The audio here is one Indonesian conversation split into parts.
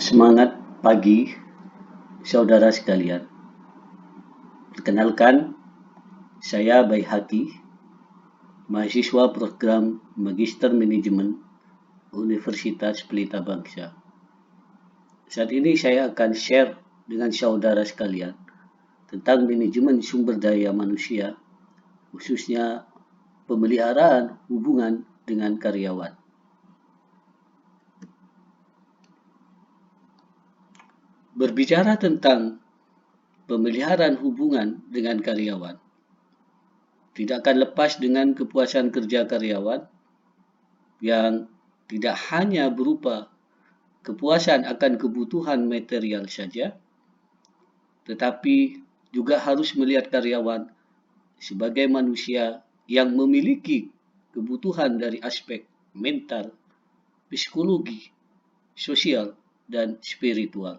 Semangat pagi, saudara sekalian. Perkenalkan, saya Baihaqi, mahasiswa program Magister Manajemen Universitas Pelita Bangsa. Saat ini saya akan share dengan saudara sekalian tentang manajemen sumber daya manusia, khususnya pemeliharaan hubungan dengan karyawan. Berbicara tentang pemeliharaan hubungan dengan karyawan, tidak akan lepas dengan kepuasan kerja karyawan yang tidak hanya berupa kepuasan akan kebutuhan material saja, tetapi juga harus melihat karyawan sebagai manusia yang memiliki kebutuhan dari aspek mental, psikologi, sosial, dan spiritual.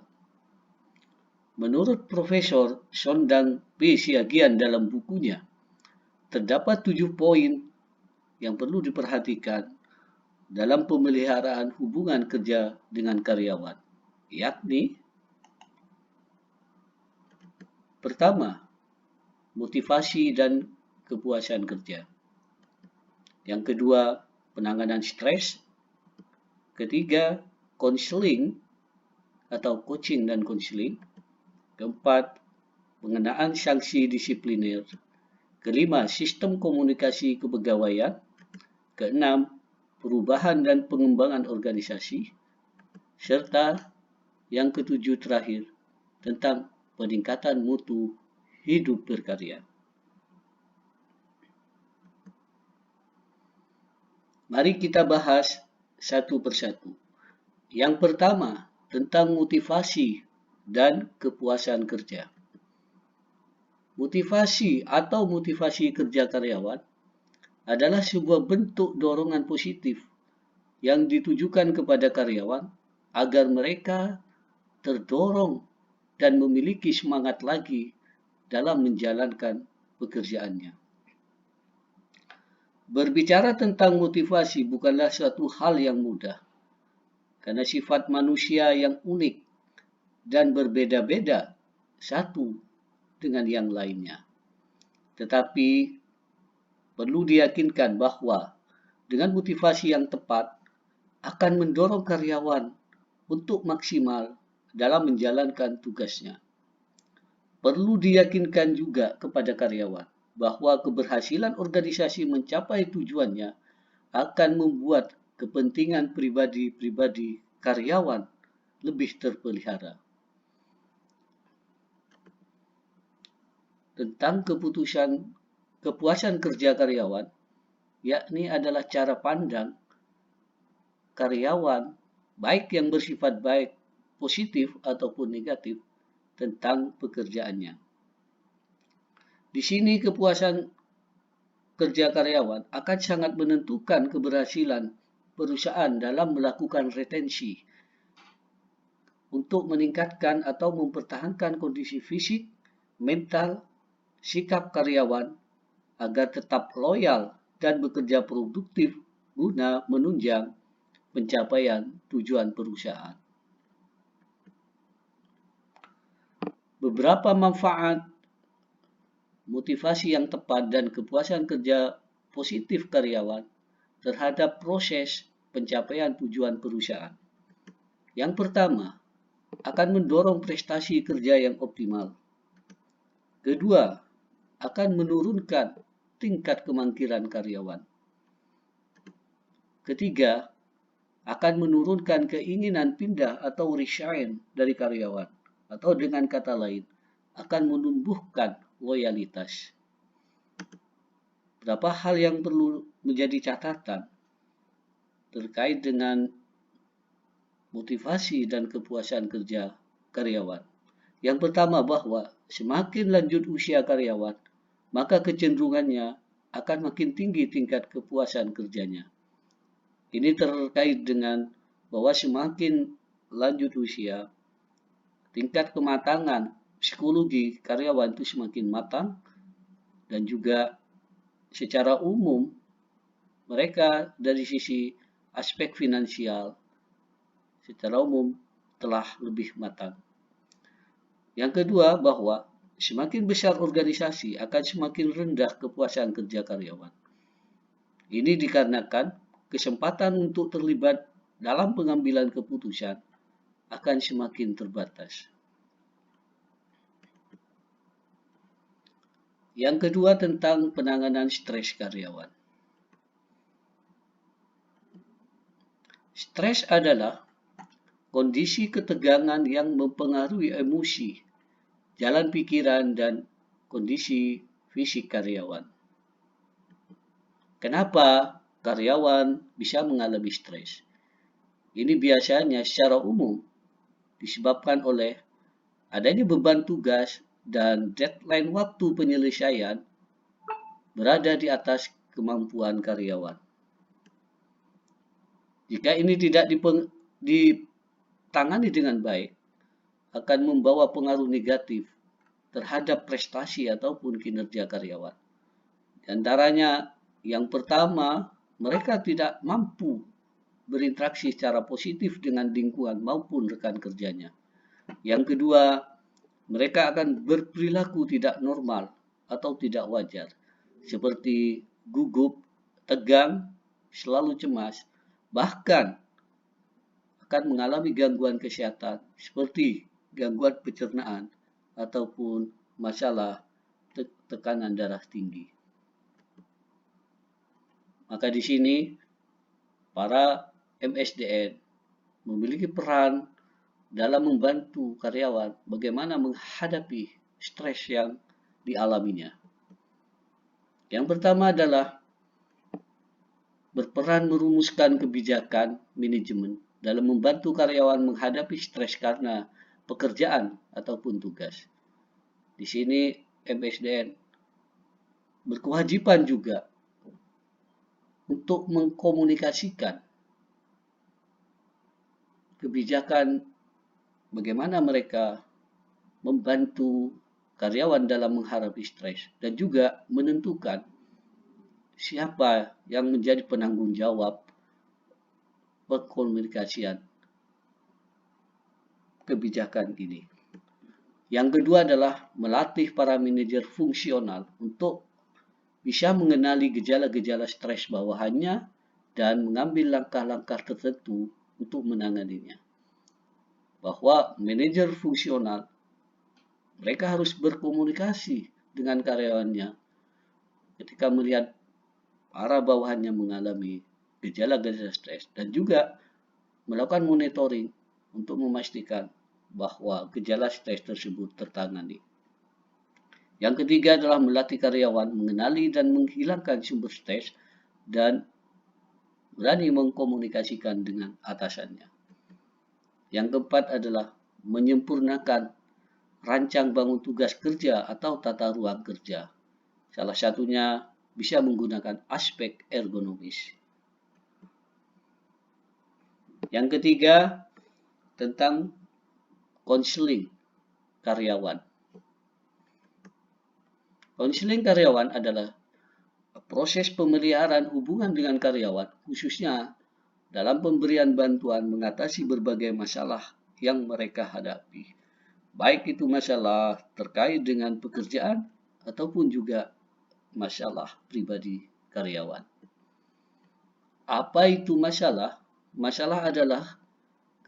Menurut Profesor Sondang P. Siagian dalam bukunya, terdapat 7 poin yang perlu diperhatikan dalam pemeliharaan hubungan kerja dengan karyawan, yakni pertama, motivasi dan kepuasan kerja. Yang kedua, penanganan stres. Ketiga, konseling atau coaching dan konseling. Keempat, pengenaan sanksi disipliner. Kelima, sistem komunikasi kepegawaian. Keenam, perubahan dan pengembangan organisasi. Serta yang ketujuh terakhir, tentang peningkatan mutu hidup berkarya. Mari kita bahas satu persatu. Yang pertama, tentang motivasi dan kepuasan kerja. Motivasi atau motivasi kerja karyawan adalah sebuah bentuk dorongan positif yang ditujukan kepada karyawan agar mereka terdorong dan memiliki semangat lagi dalam menjalankan pekerjaannya. Berbicara tentang motivasi bukanlah suatu hal yang mudah, karena sifat manusia yang unik dan berbeda-beda satu dengan yang lainnya. Tetapi perlu diyakinkan bahwa dengan motivasi yang tepat akan mendorong karyawan untuk maksimal dalam menjalankan tugasnya. Perlu diyakinkan juga kepada karyawan bahwa keberhasilan organisasi mencapai tujuannya akan membuat kepentingan pribadi-pribadi karyawan lebih terpelihara. Tentang kepuasan kerja karyawan, yakni adalah cara pandang karyawan, baik yang bersifat baik, positif ataupun negatif, tentang pekerjaannya. Di sini kepuasan kerja karyawan akan sangat menentukan keberhasilan perusahaan dalam melakukan retensi untuk meningkatkan atau mempertahankan kondisi fisik, mental, sikap karyawan agar tetap loyal dan bekerja produktif guna menunjang pencapaian tujuan perusahaan. Beberapa manfaat motivasi yang tepat dan kepuasan kerja positif karyawan terhadap proses pencapaian tujuan perusahaan. Yang pertama, akan mendorong prestasi kerja yang optimal. Kedua, akan menurunkan tingkat kemangkiran karyawan. Ketiga, akan menurunkan keinginan pindah atau resign dari karyawan. Atau dengan kata lain, akan menumbuhkan loyalitas. Berapa hal yang perlu menjadi catatan terkait dengan motivasi dan kepuasan kerja karyawan. Yang pertama, bahwa semakin lanjut usia karyawan, maka kecenderungannya akan makin tinggi tingkat kepuasan kerjanya. Ini terkait dengan bahwa semakin lanjut usia, tingkat kematangan psikologi karyawan itu semakin matang, dan juga secara umum mereka dari sisi aspek finansial secara umum telah lebih matang. Yang kedua, bahwa semakin besar organisasi akan semakin rendah kepuasan kerja karyawan. Ini dikarenakan kesempatan untuk terlibat dalam pengambilan keputusan akan semakin terbatas. Yang kedua, tentang penanganan stres karyawan. Stres adalah kondisi ketegangan yang mempengaruhi emosi, jalan pikiran, dan kondisi fisik karyawan. Kenapa karyawan bisa mengalami stres? Ini biasanya secara umum disebabkan oleh adanya beban tugas dan deadline waktu penyelesaian berada di atas kemampuan karyawan. Jika ini tidak ditangani dengan baik, akan membawa pengaruh negatif terhadap prestasi ataupun kinerja karyawan. Di antaranya, yang pertama, mereka tidak mampu berinteraksi secara positif dengan lingkungan maupun rekan kerjanya. Yang kedua, mereka akan berperilaku tidak normal atau tidak wajar, seperti gugup, tegang, selalu cemas, bahkan akan mengalami gangguan kesehatan seperti gangguan pencernaan ataupun masalah tekanan darah tinggi. Maka di sini para MSDN memiliki peran dalam membantu karyawan bagaimana menghadapi stres yang dialaminya. Yang pertama adalah berperan merumuskan kebijakan manajemen dalam membantu karyawan menghadapi stres karena pekerjaan ataupun tugas. Di sini MSDN berkewajiban juga untuk mengkomunikasikan kebijakan bagaimana mereka membantu karyawan dalam menghadapi stres dan juga menentukan siapa yang menjadi penanggung jawab pengkomunikasian kebijakan ini. Yang kedua adalah melatih para manajer fungsional untuk bisa mengenali gejala-gejala stres bawahannya dan mengambil langkah-langkah tertentu untuk menanganinya. Bahwa manajer fungsional mereka harus berkomunikasi dengan karyawannya ketika melihat para bawahannya mengalami gejala-gejala stres dan juga melakukan monitoring untuk memastikan bahwa gejala stres tersebut tertangani. Yang ketiga adalah melatih karyawan mengenali dan menghilangkan sumber stres dan berani mengkomunikasikan dengan atasannya. Yang keempat adalah menyempurnakan rancang bangun tugas kerja atau tata ruang kerja. Salah satunya bisa menggunakan aspek ergonomis. Yang ketiga, tentang konseling karyawan. Konseling karyawan adalah proses pemeliharaan hubungan dengan karyawan, khususnya dalam pemberian bantuan mengatasi berbagai masalah yang mereka hadapi. Baik itu masalah terkait dengan pekerjaan ataupun juga masalah pribadi karyawan. Apa itu masalah? Masalah adalah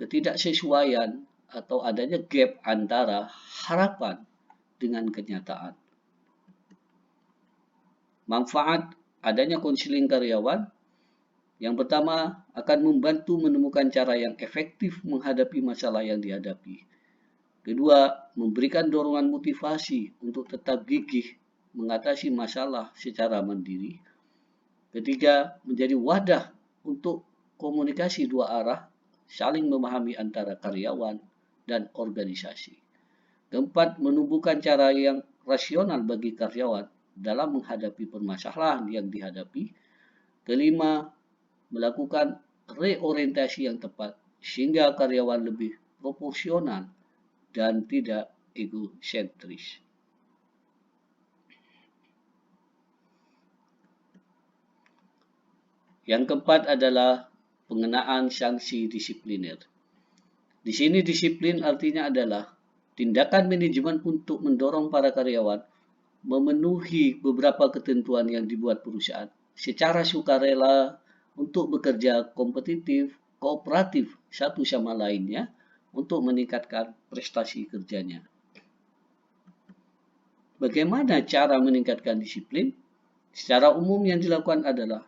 ketidaksesuaian atau adanya gap antara harapan dengan kenyataan. Manfaat adanya konseling karyawan, yang pertama akan membantu menemukan cara yang efektif menghadapi masalah yang dihadapi. Kedua, memberikan dorongan motivasi untuk tetap gigih mengatasi masalah secara mandiri. Ketiga, menjadi wadah untuk komunikasi dua arah, saling memahami antara karyawan dan organisasi. Keempat, menumbuhkan cara yang rasional bagi karyawan dalam menghadapi permasalahan yang dihadapi. Kelima, melakukan reorientasi yang tepat sehingga karyawan lebih proporsional dan tidak egosentris. Yang keempat adalah pengenaan sanksi disipliner. Di sini disiplin artinya adalah tindakan manajemen untuk mendorong para karyawan memenuhi beberapa ketentuan yang dibuat perusahaan secara sukarela untuk bekerja kompetitif, kooperatif satu sama lainnya untuk meningkatkan prestasi kerjanya. Bagaimana cara meningkatkan disiplin? Secara umum yang dilakukan adalah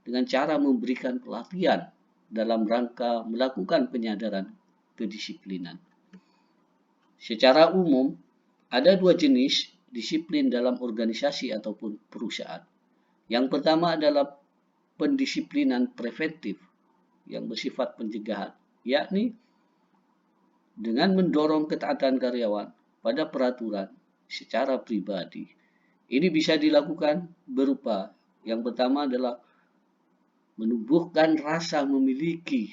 dengan cara memberikan pelatihan dalam rangka melakukan penyadaran kedisiplinan. Secara umum, ada dua jenis disiplin dalam organisasi ataupun perusahaan. Yang pertama adalah pendisiplinan preventif yang bersifat pencegahan, yakni dengan mendorong ketaatan karyawan pada peraturan secara pribadi. Ini bisa dilakukan berupa yang pertama adalah menumbuhkan rasa memiliki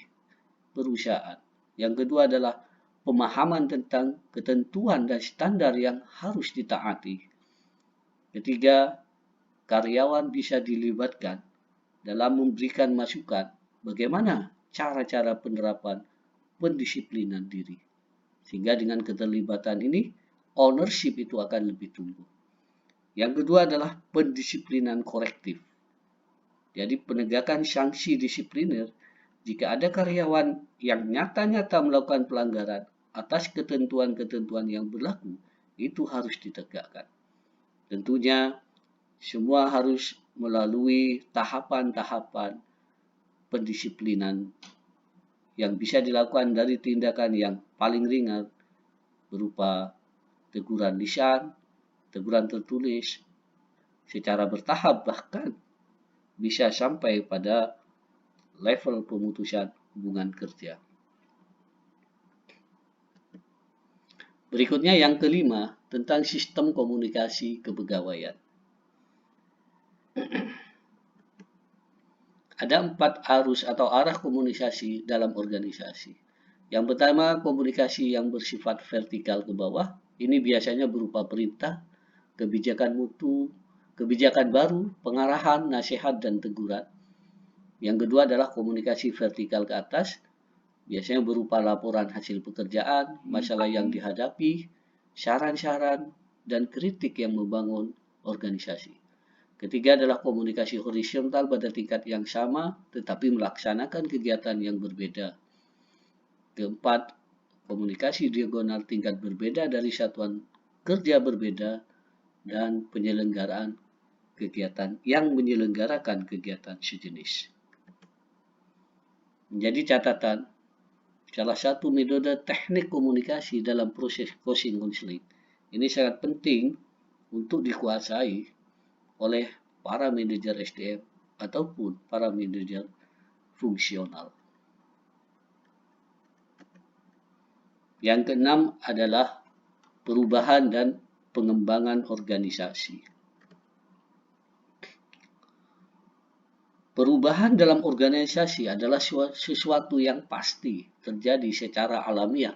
perusahaan. Yang kedua adalah pemahaman tentang ketentuan dan standar yang harus ditaati. Ketiga, karyawan bisa dilibatkan dalam memberikan masukan bagaimana cara-cara penerapan pendisiplinan diri. Sehingga dengan keterlibatan ini, ownership itu akan lebih tumbuh. Yang kedua adalah pendisiplinan korektif. Jadi penegakan sanksi disipliner jika ada karyawan yang nyata-nyata melakukan pelanggaran atas ketentuan-ketentuan yang berlaku, itu harus ditegakkan. Tentunya semua harus melalui tahapan-tahapan pendisiplinan yang bisa dilakukan dari tindakan yang paling ringan berupa teguran lisan, teguran tertulis, secara bertahap bahkan bisa sampai pada level pemutusan hubungan kerja. Berikutnya yang kelima, tentang sistem komunikasi kepegawaian. Ada 4 arus atau arah komunikasi dalam organisasi. Yang pertama, komunikasi yang bersifat vertikal ke bawah. Ini biasanya berupa perintah, kebijakan mutu, kebijakan baru, pengarahan, nasihat, dan teguran. Yang kedua adalah komunikasi vertikal ke atas, biasanya berupa laporan hasil pekerjaan, masalah yang dihadapi, saran-saran, dan kritik yang membangun organisasi. Ketiga adalah komunikasi horizontal pada tingkat yang sama, tetapi melaksanakan kegiatan yang berbeda. Keempat, komunikasi diagonal tingkat berbeda dari satuan kerja berbeda dan penyelenggaraan kegiatan yang menyelenggarakan kegiatan sejenis. Menjadi catatan, salah satu metode teknik komunikasi dalam proses coaching ini sangat penting untuk dikuasai oleh para manajer SDM ataupun para manajer fungsional. Yang keenam adalah perubahan dan pengembangan organisasi. Perubahan dalam organisasi adalah sesuatu yang pasti terjadi secara alamiah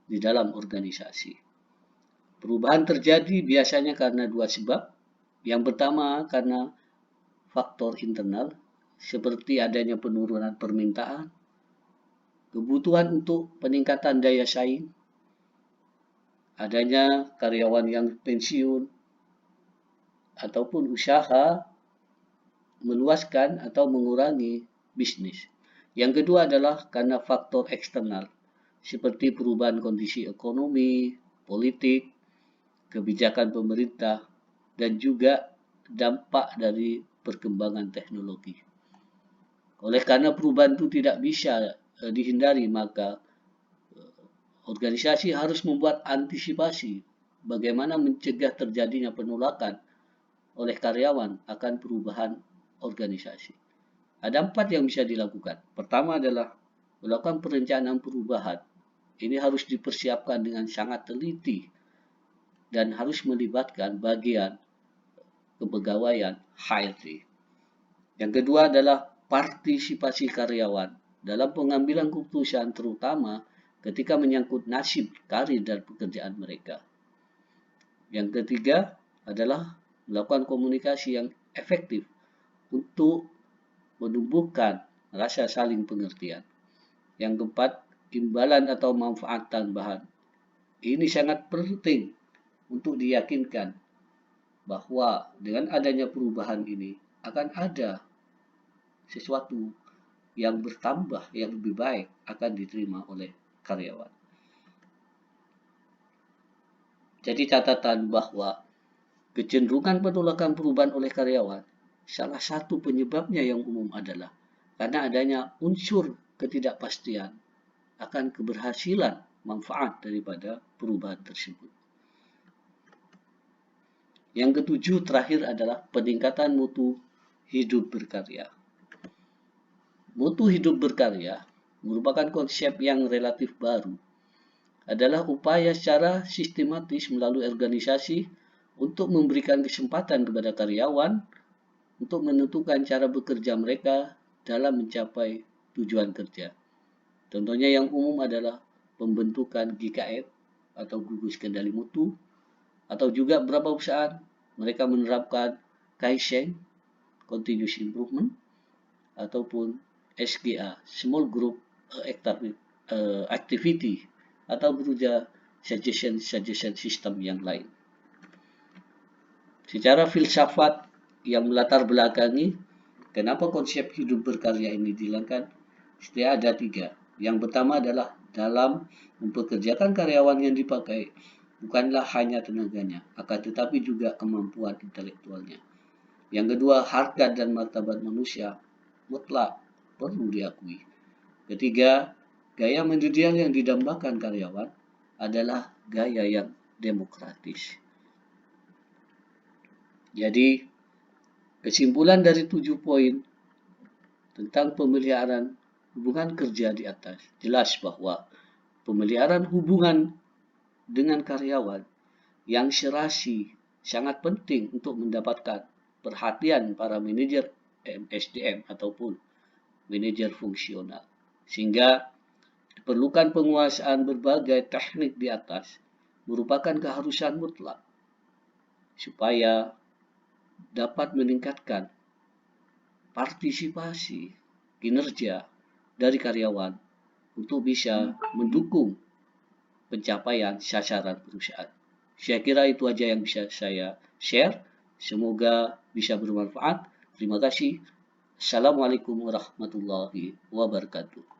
di dalam organisasi. Perubahan terjadi biasanya karena dua sebab. Yang pertama karena faktor internal, seperti adanya penurunan permintaan, kebutuhan untuk peningkatan daya saing, adanya karyawan yang pensiun, ataupun usaha meluaskan atau mengurangi bisnis. Yang kedua adalah karena faktor eksternal, seperti perubahan kondisi ekonomi, politik, kebijakan pemerintah, dan juga dampak dari perkembangan teknologi. Oleh karena perubahan itu tidak bisa dihindari, maka organisasi harus membuat antisipasi bagaimana mencegah terjadinya penolakan oleh karyawan akan perubahan organisasi. Ada 4 yang bisa dilakukan. Pertama adalah melakukan perencanaan perubahan. Ini harus dipersiapkan dengan sangat teliti dan harus melibatkan bagian kepegawaian HRD. Yang kedua adalah partisipasi karyawan dalam pengambilan keputusan, terutama ketika menyangkut nasib, karir, dan pekerjaan mereka. Yang ketiga adalah melakukan komunikasi yang efektif untuk menumbuhkan rasa saling pengertian. Yang keempat, imbalan atau manfaat tambahan. Ini sangat penting untuk diyakinkan bahwa dengan adanya perubahan ini akan ada sesuatu yang bertambah, yang lebih baik akan diterima oleh karyawan. Jadi catatan bahwa kecenderungan penolakan perubahan oleh karyawan, salah satu penyebabnya yang umum adalah karena adanya unsur ketidakpastian akan keberhasilan manfaat daripada perubahan tersebut. Yang ketujuh terakhir adalah peningkatan mutu hidup berkarya. Mutu hidup berkarya merupakan konsep yang relatif baru, adalah upaya secara sistematis melalui organisasi untuk memberikan kesempatan kepada karyawan untuk menentukan cara bekerja mereka dalam mencapai tujuan kerja. Contohnya yang umum adalah pembentukan GKM atau gugus kendali mutu, atau juga beberapa perusahaan mereka menerapkan Kaizen, Continuous Improvement, ataupun SGA, Small Group Activity, atau beruja suggestion system yang lain. Secara filsafat yang melatar belakangi kenapa konsep hidup berkarya ini dilakukan, setidaknya ada 3. Yang pertama adalah dalam mempekerjakan karyawan yang dipakai bukanlah hanya tenaganya, akan tetapi juga kemampuan intelektualnya. Yang kedua, harkat dan martabat manusia mutlak perlu diakui. Ketiga, gaya manajerial yang didambakan karyawan adalah gaya yang demokratis. Jadi, kesimpulan dari 7 poin tentang pemeliharaan hubungan kerja di atas, jelas bahwa pemeliharaan hubungan dengan karyawan yang serasi sangat penting untuk mendapatkan perhatian para manajer SDM ataupun manajer fungsional. Sehingga diperlukan penguasaan berbagai teknik di atas merupakan keharusan mutlak supaya dapat meningkatkan partisipasi kinerja dari karyawan untuk bisa mendukung pencapaian sasaran perusahaan. Saya kira itu aja yang bisa saya share. Semoga bisa bermanfaat. Terima kasih. Assalamualaikum warahmatullahi wabarakatuh.